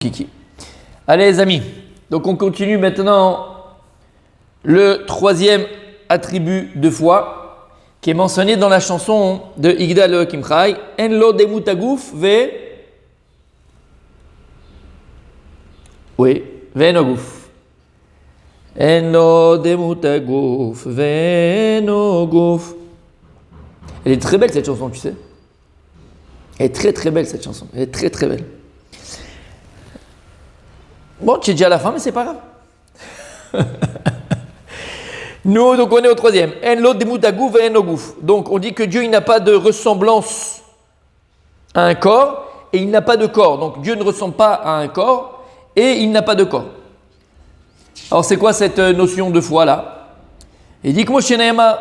Kiki. Allez les amis, donc on continue maintenant le troisième attribut de foi qui est mentionné dans la chanson de Igdal Elohim Chai. En lo demut haguf ve eno guf. En lo demut haguf ve eno guf. Elle est très belle cette chanson, tu sais. Elle est très très belle cette chanson. Elle est très très belle. Bon, tu es déjà à la fin, mais c'est pas grave. Nous, donc on est au troisième. En lo demut haguf ve eno guf. Donc on dit que Dieu il n'a pas de ressemblance à un corps et il n'a pas de corps. Donc Dieu ne ressemble pas à un corps et il n'a pas de corps. Alors c'est quoi cette notion de foi là? Il dit que Moshe Neema,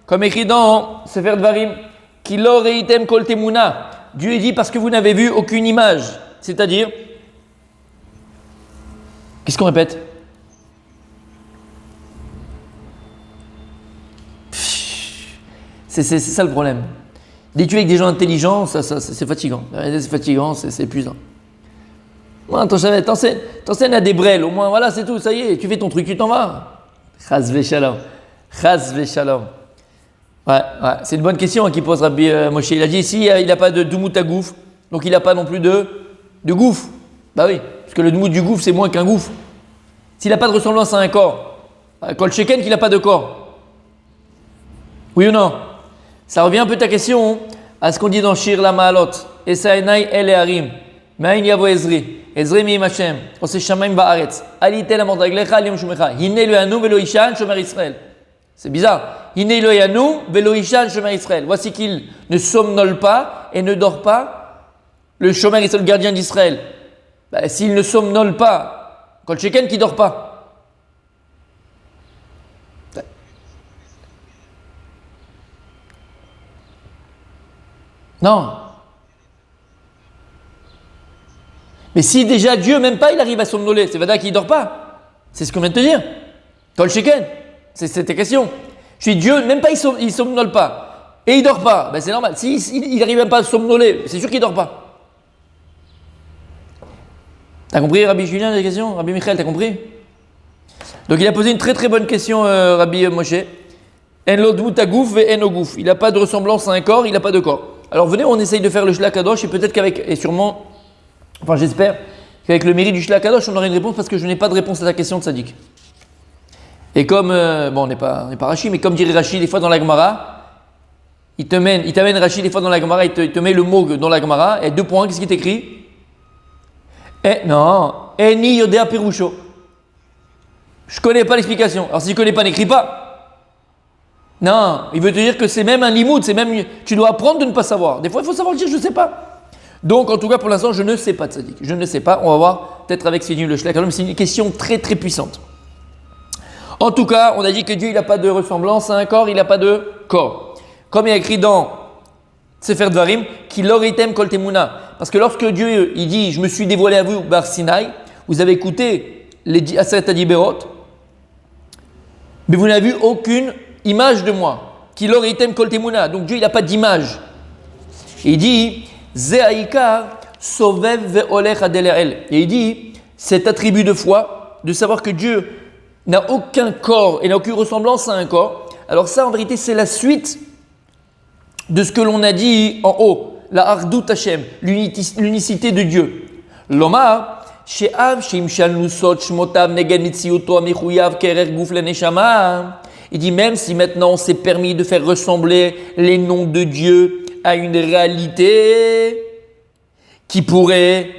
comme écrit dans Sefer Dvarim, ki lo reitem kol temuna. Dieu dit parce que vous n'avez vu aucune image. C'est-à-dire, qu'est-ce qu'on répète? C'est ça le problème. D'étudier avec des gens intelligents, c'est fatigant. C'est fatigant, c'est épuisant. T'enseignes à des brels, au moins, voilà, c'est tout, ça y est, tu fais ton truc, tu t'en vas. Chas veshalom. Chas veshalom. Ouais, c'est une bonne question qu'il pose Rabbi Moshe. Il a dit ici, il n'a pas de dumut haguf, donc il n'a pas non plus de gouffre. Bah oui, parce que le dumut du gouffre, c'est moins qu'un gouffre. S'il n'a pas de ressemblance à un corps, Kol Sheken qu'il n'a pas de corps. Oui ou non? Ça revient un peu ta question à ce qu'on dit dans Shir la Ma'alot. Esaenai el harim, ma'in yavo Ezri, Ezri mi Hashem, ose shamaim ba'aretz, alitel amordaglecha aliyom shumecha, hinne lo yanu velo ishan shomer Israël. C'est bizarre. Hinne lo yanu velo ishan shomer Israël. Voici qu'il ne somnole pas et ne dort pas le shomer Israël, le gardien d'Israël. Bah, s'il ne somnole pas, Kol Sheken qui dort pas. Non. Mais si déjà Dieu, même pas, il arrive à somnoler, c'est vrai qu'il ne dort pas. C'est ce qu'on vient de te dire. Kol Sheken, c'est ta question. Je suis Dieu, même pas, il somnole pas. Et il dort pas. Ben c'est normal. S'il n'arrive même pas à somnoler, c'est sûr qu'il ne dort pas. T'as compris, Rabbi Julien, la question? Rabbi Michael, t'as compris? Donc il a posé une très très bonne question, Rabbi Moshe. En lo demut haguf ve eno guf. Il n'a pas de ressemblance à un corps, il n'a pas de corps. Alors venez, on essaye de faire le Shlach Kadosh et peut-être qu'avec, et sûrement, enfin j'espère, qu'avec le mérite du Shlach Kadosh, on aura une réponse parce que je n'ai pas de réponse à ta question de Tzadik. Et comme, bon on n'est pas Rashi, mais comme dirait Rashi des fois dans la Gemara, il t'amène Rashi des fois dans la Gemara, il te met le mot dans la Gemara, et 2 points, qu'est-ce qui est écrit? Non, Eni Yodea Pirusho. Je ne connais pas l'explication. Alors si tu ne connais pas, n'écris pas. Non, il veut te dire que c'est même un limoud, c'est même, tu dois apprendre de ne pas savoir. Des fois, il faut savoir dire je ne sais pas. Donc, en tout cas, pour l'instant, je ne sais pas, Tzadik. Je ne sais pas. On va voir peut-être avec Sidi le Shlach. C'est une question très très puissante. En tout cas, on a dit que Dieu, il n'a pas de ressemblance à un corps, il n'a pas de corps. Comme il y a écrit dans Sefer Dvarim, ki lo reitem kol temuna. Parce que lorsque Dieu, il dit, je me suis dévoilé à vous, Bar Sinai, vous avez écouté les Aseret Adiberot, mais vous n'avez vu aucune image de moi. Ki lo reitem kol temuna. Donc Dieu, il n'a pas d'image. Et il dit, Ze haikar sovev ve'olech ad el. Et il dit, cet attribut de foi, de savoir que Dieu n'a aucun corps et n'a aucune ressemblance à un corps. Alors ça, en vérité, c'est la suite de ce que l'on a dit en haut, la Ardut Hashem, l'unicité de Dieu. Lomar, she'av she'imshal nusot shmotav neged mitziuto amichuyav kerer guf leneshama. Il dit même si maintenant on s'est permis de faire ressembler les noms de Dieu à une réalité qui pourrait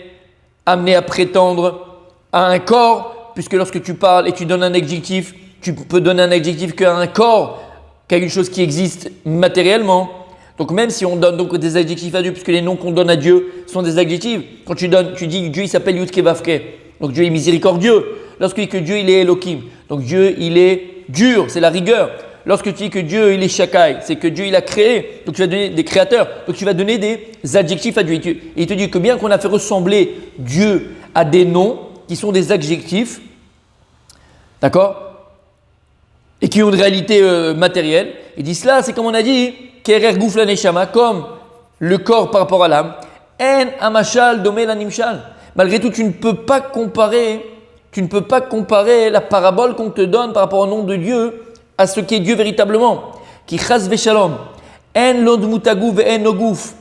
amener à prétendre à un corps, puisque lorsque tu parles et tu donnes un adjectif, tu peux donner un adjectif qu'à un corps, qu'à une chose qui existe matériellement. Donc même si on donne donc des adjectifs à Dieu, puisque les noms qu'on donne à Dieu sont des adjectifs, quand tu dis Dieu il s'appelle Yudke Vavke, donc Dieu est miséricordieux. Lorsque tu dis que Dieu il est Elohim, donc Dieu il est dur, c'est la rigueur. Lorsque tu dis que Dieu il est Shakai, c'est que Dieu il a créé, donc tu vas donner des créateurs, donc tu vas donner des adjectifs à Dieu. Et il te dit que bien qu'on a fait ressembler Dieu à des noms qui sont des adjectifs, d'accord, et qui ont une réalité matérielle, il dit cela, c'est comme on a dit, Kerer Goufla Neshama, comme le corps par rapport à l'âme, En Amashal Domé la Nimshal. malgré tout, tu ne peux pas comparer la parabole qu'on te donne par rapport au nom de Dieu à ce qu'est Dieu véritablement. Qui chas veshalom, en lod mutagu ve'en oguf,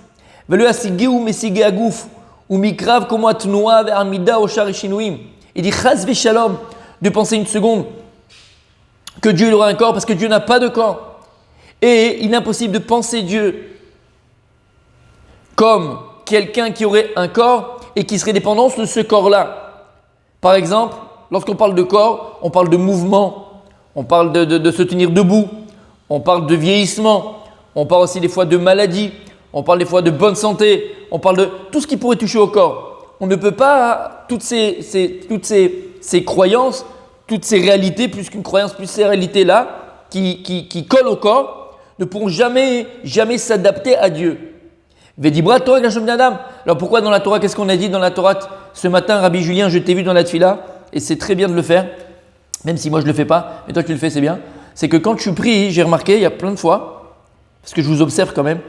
velo asigeu mesige aguf, ou mikrav como atnoa ve'amida oshar eshinuim. Il dit chas veshalom, de penser une seconde que Dieu aura un corps parce que Dieu n'a pas de corps. Et il est impossible de penser Dieu comme quelqu'un qui aurait un corps et qui serait dépendant de ce corps-là. Par exemple, lorsqu'on parle de corps, on parle de mouvement, on parle de se tenir debout, on parle de vieillissement, on parle aussi des fois de maladie, on parle des fois de bonne santé, on parle de tout ce qui pourrait toucher au corps. On ne peut pas, toutes ces croyances, toutes ces réalités, plus qu'une croyance, plus ces réalités-là, qui collent au corps, ne pourront jamais s'adapter à Dieu. Vedibra Torah Gashom Adam. Alors pourquoi dans la Torah, qu'est-ce qu'on a dit dans la Torah ce matin, Rabbi Julien, je t'ai vu dans la Tfila, et c'est très bien de le faire, même si moi je ne le fais pas, mais toi tu le fais, c'est bien. C'est que quand tu pries, j'ai remarqué, il y a plein de fois, parce que je vous observe quand même,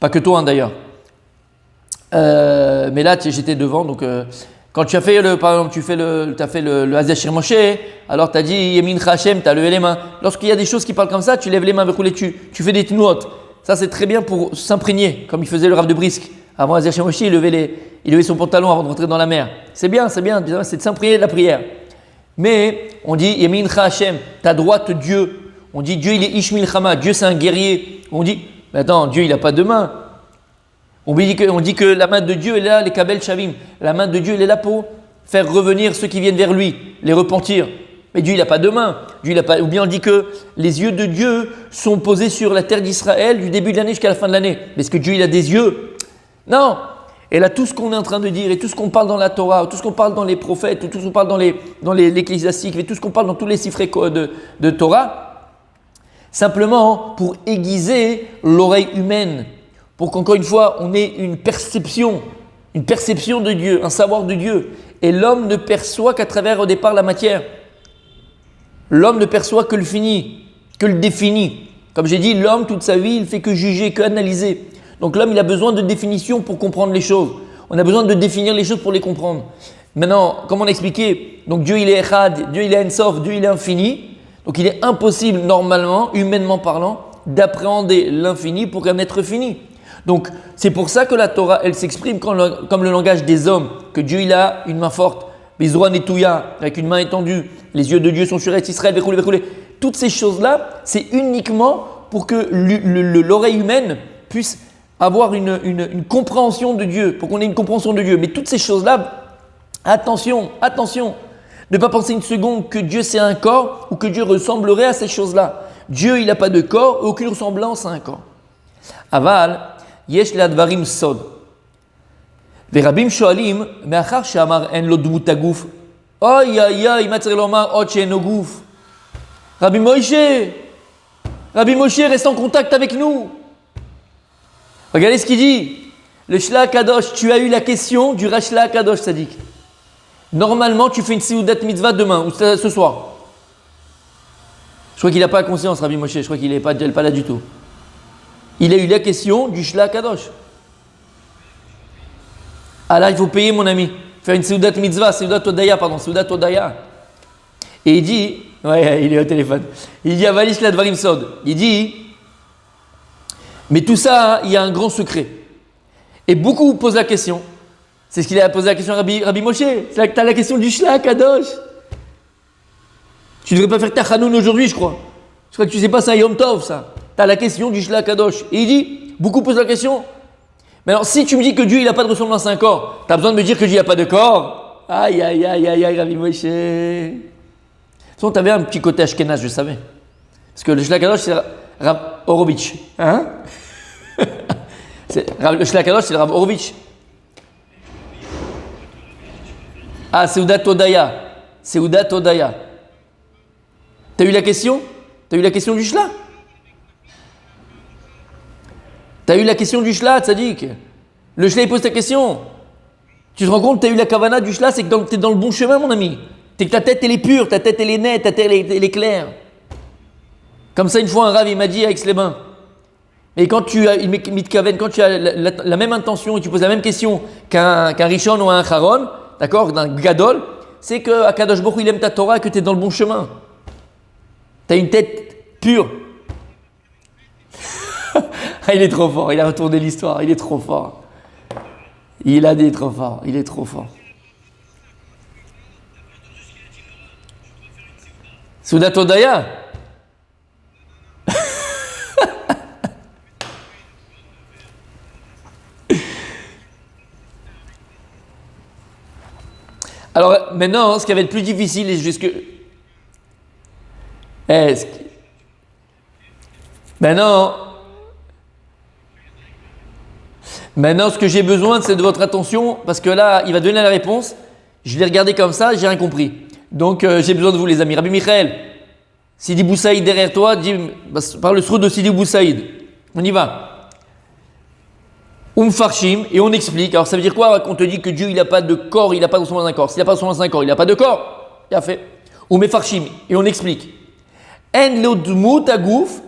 pas que toi d'ailleurs, mais là j'étais devant, donc quand tu as fait par exemple, tu as fait le Hazashir Moshe, alors tu as dit Yemin Hashem, tu as levé les mains. Lorsqu'il y a des choses qui parlent comme ça, tu lèves les mains, tu fais des tnuot. Ça, c'est très bien pour s'imprégner, comme il faisait le Rav de Brisk. Avant Hazar Moshi, il levait son pantalon avant de rentrer dans la mer. C'est bien, c'est de s'imprégner de la prière. Mais on dit Yemin Hashem, ta droite Dieu. On dit Dieu, il est Ishmil Chama, Dieu c'est un guerrier. On dit, mais attends, Dieu, il n'a pas de main. On dit que la main de Dieu est là, les Kabel Shavim. La main de Dieu, elle est là pour faire revenir ceux qui viennent vers lui, les repentir. Mais Dieu, il n'a pas de main. Ou bien on dit que les yeux de Dieu sont posés sur la terre d'Israël du début de l'année jusqu'à la fin de l'année. Mais est-ce que Dieu, il a des yeux? Non. Et là, tout ce qu'on est en train de dire, et tout ce qu'on parle dans la Torah, tout ce qu'on parle dans les prophètes, tout ce qu'on parle dans l'ecclésiastique, et tout ce qu'on parle dans tous les sifrei de Torah, simplement pour aiguiser l'oreille humaine, pour qu'encore une fois, on ait une perception de Dieu, un savoir de Dieu. Et l'homme ne perçoit qu'à travers au départ la matière. L'homme ne perçoit que le fini, que le défini. Comme j'ai dit, l'homme, toute sa vie, il ne fait que juger, que analyser. Donc l'homme, il a besoin de définition pour comprendre les choses. On a besoin de définir les choses pour les comprendre. Maintenant, comme on a expliqué, donc Dieu, il est Echad, Dieu, il est Ensof, Dieu, il est infini. Donc il est impossible, normalement, humainement parlant, d'appréhender l'infini pour un être fini. Donc c'est pour ça que la Torah, elle s'exprime comme le langage des hommes, que Dieu, il a une main forte. Bizroa Netouya, avec une main étendue, les yeux de Dieu sont sur Israël, verroulé. Toutes ces choses-là, c'est uniquement pour que l'oreille humaine puisse avoir une compréhension de Dieu, pour qu'on ait une compréhension de Dieu. Mais toutes ces choses-là, attention, ne pas penser une seconde que Dieu c'est un corps ou que Dieu ressemblerait à ces choses-là. Dieu, il n'a pas de corps, aucune ressemblance à un corps. Aval, yesh ladvarim sod. ורבים שואלים, מאחר שאמר אין לו דמות הגוף, אוי, מה צריך לומר עוד שאינו גוף? Rabbi Moshe, reste en contact avec nous. Regardez ce qu'il dit. Le Shla Kadosh, tu as eu la question du Rashla Kadosh, Sadik. Normalement, tu fais une Seudat Mitzvah demain ou ce soir. Je crois qu'il n'a pas conscience, Rabbi Moshe, je crois qu'il n'est pas là du tout. Il a eu la question du Shla Kadosh. Ah là, il faut payer, mon ami. Faire une Seudat Mitzvah, Seudat Odaya. Et il dit, ouais, il est au téléphone. Il dit, Avalish la Dvarim Sod. Il dit, mais tout ça, hein, il y a un grand secret. Et beaucoup posent la question. C'est ce qu'il a posé la question à Rabbi Moshe. C'est là que tu as la question du Shla Kadosh. Tu ne devrais pas faire ta Chanoun aujourd'hui, je crois. Je crois que tu ne sais pas, c'est un Yom Tov, ça. Tu as la question du Shla Kadosh. Et il dit, beaucoup posent la question. Mais alors, si tu me dis que Dieu, il n'a pas de ressemblance à un corps, tu as besoin de me dire que Dieu n'a pas de corps? Aïe, Rabbi Moshe. De toute façon, tu avais un petit côté Ashkenaz, je savais. Parce que le Shla Kadosh, c'est Rav Horovitch. Hein? Le Shla Kadosh, c'est le Rav Horovitch. Ah, Seudat Odaya. T'as eu la question? T'as eu la question du Shla? T'as eu la question du Shla, Tzadik. Le Shla, il pose ta question. Tu te rends compte, t'as eu la kavana du Shla, c'est que t'es dans le bon chemin, mon ami. C'est que ta tête, elle est pure, ta tête, elle est nette, ta tête, elle est claire. Comme ça, une fois, un Rav, il m'a dit avec les mains. Et quand tu as la même intention et tu poses la même question qu'un Rishon ou un Haron, d'accord, d'un gadol, c'est que Akadosh Baruch Hu, il aime ta Torah et que tu es dans le bon chemin. Tu as une tête pure. Il est trop fort, il a retourné l'histoire, il est trop fort. Il a dit trop fort, il est trop fort. Soudat Odaya. Alors maintenant, ce qui va être plus difficile, est jusque. Maintenant, ce que j'ai besoin, c'est de votre attention, parce que là, il va donner la réponse. Je l'ai regardé comme ça, j'ai rien compris. Donc, j'ai besoin de vous, les amis. Rabbi Michael, Sidi Boussaïd derrière toi, parle le sroud de Sidi Boussaïd. On y va. Farshim, et on explique. Alors, ça veut dire quoi qu'on te dit que Dieu, il n'a pas de corps, il n'a pas de ressemblance d'un corps. S'il n'a pas de ressemblance d'un corps, il n'a pas de corps. Il a fait. Farshim, et on explique. En lo dmut agouf,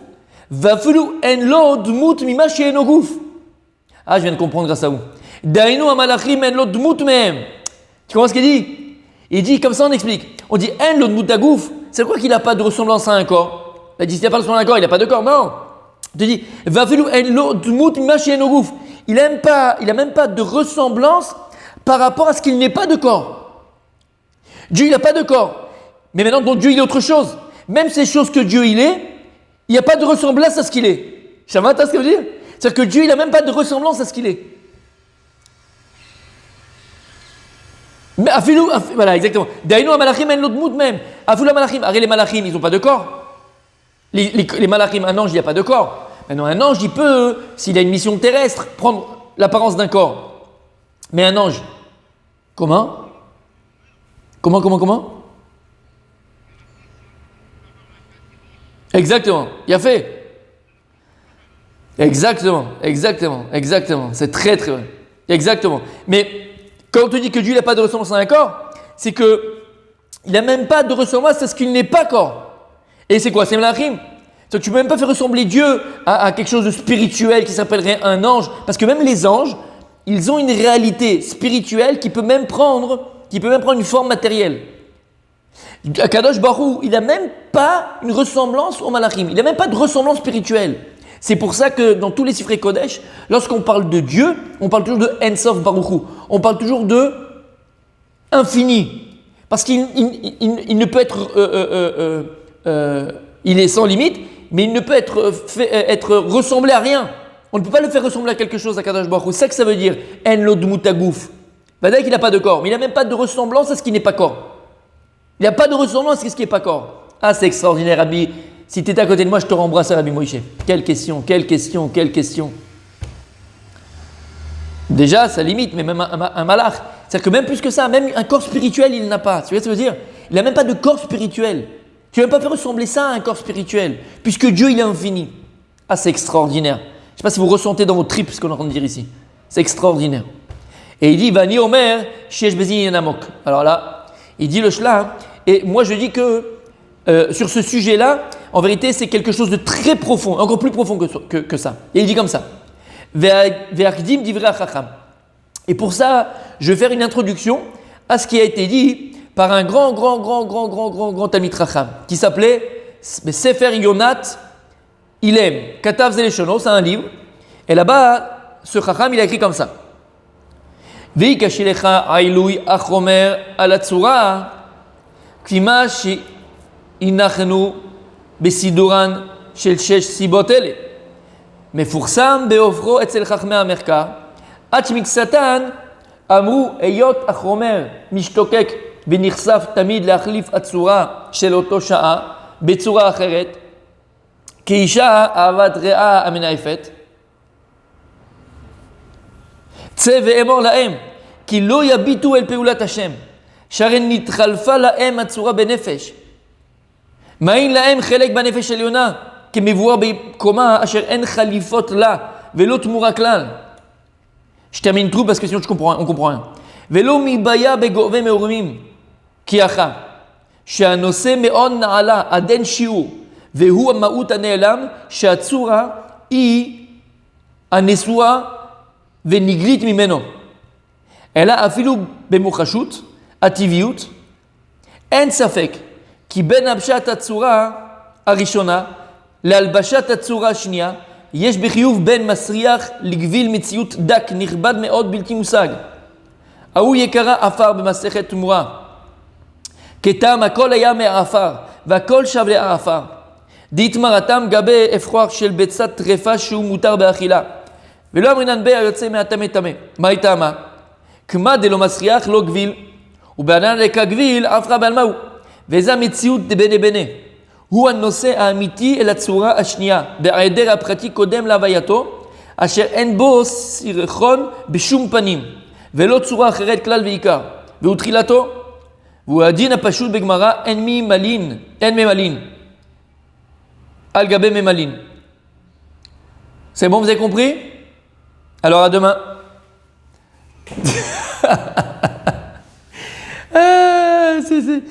vafulu en lo dmut mima she'eno gouf. Ah, je viens de comprendre grâce à vous. Dainu amalachim en lo dmut mehem. Tu comprends ce qu'il dit? Il dit, comme ça on explique. On dit en lo dmut agouf, c'est quoi qu'il n'a pas de ressemblance à un corps? Il dit, s'il n'a pas de ressemblance à un corps, il n'a pas de corps. Non. Il te dit, vafulu en lo dmut mima she'eno gouf. Il n'a même pas de ressemblance par rapport à ce qu'il n'est pas de corps. Dieu, il n'a pas de corps. Mais maintenant, donc Dieu, il est autre chose. Même ces choses que Dieu, il est, il n'y a pas de ressemblance à ce qu'il est. Shabbat, tu vois ce que je veux dire? C'est-à-dire que Dieu, il n'a même pas de ressemblance à ce qu'il est. Mais voilà, exactement. Dainu amalachim en l'odmout même. Afilou amalachim. Arrête, les malachim, ils n'ont pas de corps. Les malachim, un ange, il n'y a pas de corps. Maintenant, un ange, il peut, s'il a une mission terrestre, prendre l'apparence d'un corps. Mais un ange, comment? Exactement, il a fait. Exactement. C'est très très vrai. Exactement. Mais quand on te dit que Dieu n'a pas de ressemblance à un corps, c'est que il n'a même pas de ressemblance à ce qu'il n'est pas corps. Et c'est quoi? C'est Malachim. Tu ne peux même pas faire ressembler Dieu à quelque chose de spirituel qui s'appellerait un ange. Parce que même les anges, ils ont une réalité spirituelle qui peut même prendre une forme matérielle. Akadosh Baruch Hu, il n'a même pas une ressemblance au Malachim. Il n'a même pas de ressemblance spirituelle. C'est pour ça que dans tous les Sifrei Kodesh, lorsqu'on parle de Dieu, on parle toujours de En Sof Baruch Hu. On parle toujours de infini. Parce qu'il ne peut être... il est sans limite, mais il ne peut être ressemblé à rien. On ne peut pas le faire ressembler à quelque chose à Kadosh Baruch Hu. C'est ça que ça veut dire. En lo dmutagouf. Vadaï qu'il n'a pas de corps, mais il n'a même pas de ressemblance à ce qui n'est pas corps. Il n'y a pas de ressemblance à ce qui n'est pas corps. Ah, c'est extraordinaire, Rabbi. Si tu étais à côté de moi, je te rembrasse, Rabbi Moïse. Quelle question. Déjà, ça limite, mais même un malach. C'est-à-dire que même plus que ça, même un corps spirituel, il n'a pas. Tu vois ce que je veux dire? Il n'a même pas de corps spirituel. Tu ne vas même pas faire ressembler ça à un corps spirituel, puisque Dieu, il est infini. Ah, c'est extraordinaire. Je ne sais pas si vous ressentez dans vos tripes ce qu'on est en train de dire ici. C'est extraordinaire. Et il dit, Vani Omer, Shiesh Bezin Yanamok. Alors là, il dit le shla, et moi je dis que sur ce sujet-là, en vérité, c'est quelque chose de très profond, encore plus profond que ça. Et il dit comme ça. Ve'akdim divrei hachacham. Et pour ça, je vais faire une introduction à ce qui a été dit par un grand Talmid Chacham qui s'appelait Sefer Yonat Ilem. Katav Zeleshono, c'est un livre. Et là-bas, ce Chacham, il a écrit comme ça. Ve'ikashilecha ailui achomer alatsura kima she'inachnu besiduran shel shesh sibot ele. מפורסם בעוברו אצל חכמי המחקר, עד שמקצתן אמרו היות החומר משתוקק ונחשף תמיד להחליף הצורה של אותו שעה בצורה אחרת, כאישה אהבת רעה המנאפת, צא ואמור להם כי לא יביטו אל פעולת השם, שהרי נתחלפה להם הצורה בנפש, מאין להם חלק בנפש עליונה, כמבואר בקומה אשר אין חליפות לה ולא תמורה כלל. Je termine tout parce que sinon on comprend rien. ולא מבעיה בגובה מעורמים, כי אחא, שהנושא מאוד נעלה עד אין שיעור, והוא המהות הנעלם שהצורה היא הנשואה ונגלית ממנו. Elle a afilou bemuchashut, ativiyut, en safek, ki ben abshat atzura arishona, להלבשת הצורה השנייה, יש בחיוב בין מסריח לגביל מציאות דק נכבד מאוד בלתי מושג. ההוא יקרא עפר במסכת תמורה. כטעם הכל היה מהעפר, והכל שב לעפר. דהתמרתם גבי אפרוח של ביצת טרפה שהוא מותר באכילה. ולא אמרינן בי היוצא מהטמא טמא. מה היא טעמה? כמה דלא מסריח לא גביל, ובענן לקה גביל עפרה בעלמהו. וזה המציאות דבני בני. הוא הנושא האמיתי אל הצורה השנייה, בהיעדר הפרטי קודם להווייתו, אשר אין בו סירחון בשום פנים, ולא צורה אחרת כלל ועיקר, והוא תחילתו, והוא הדין הפשוט בגמרא, אין ממלין, על גבי ממלין. C'est bon, vous avez compris? Alors à demain. c'est...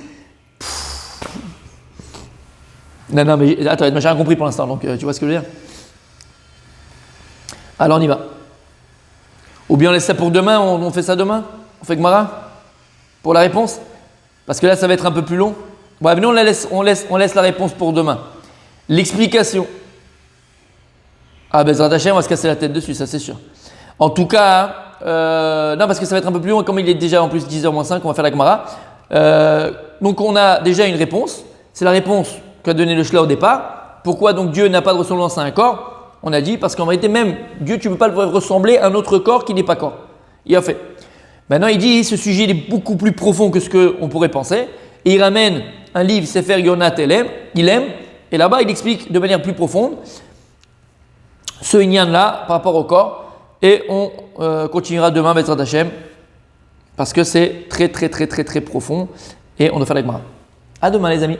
Non, mais attends, j'ai rien compris pour l'instant, donc tu vois ce que je veux dire? Alors on y va. Ou bien on laisse ça pour demain, on fait ça demain? On fait Gemara? Pour la réponse? Parce que là ça va être un peu plus long. Bon, venez, on laisse la réponse pour demain. L'explication. Ah ben Zrat Hashem, on va se casser la tête dessus, ça c'est sûr. En tout cas, non parce que ça va être un peu plus long, comme il est déjà en plus 10h moins 5, on va faire la Gemara. Donc on a déjà une réponse, c'est la réponse qu'a donné le Shla au départ. Pourquoi donc Dieu n'a pas de ressemblance à un corps? On a dit parce qu'en réalité même Dieu tu ne peux pas le voir ressembler à un autre corps qui n'est pas corps. Il a fait. Maintenant il dit ce sujet est beaucoup plus profond que ce qu'on pourrait penser. Et il ramène un livre Sefer Yonat il aime, et là-bas il explique de manière plus profonde ce inyan là par rapport au corps. Et on continuera demain Bezrat Hashem parce que c'est très très très très très profond et on doit faire la Gemara. À demain les amis.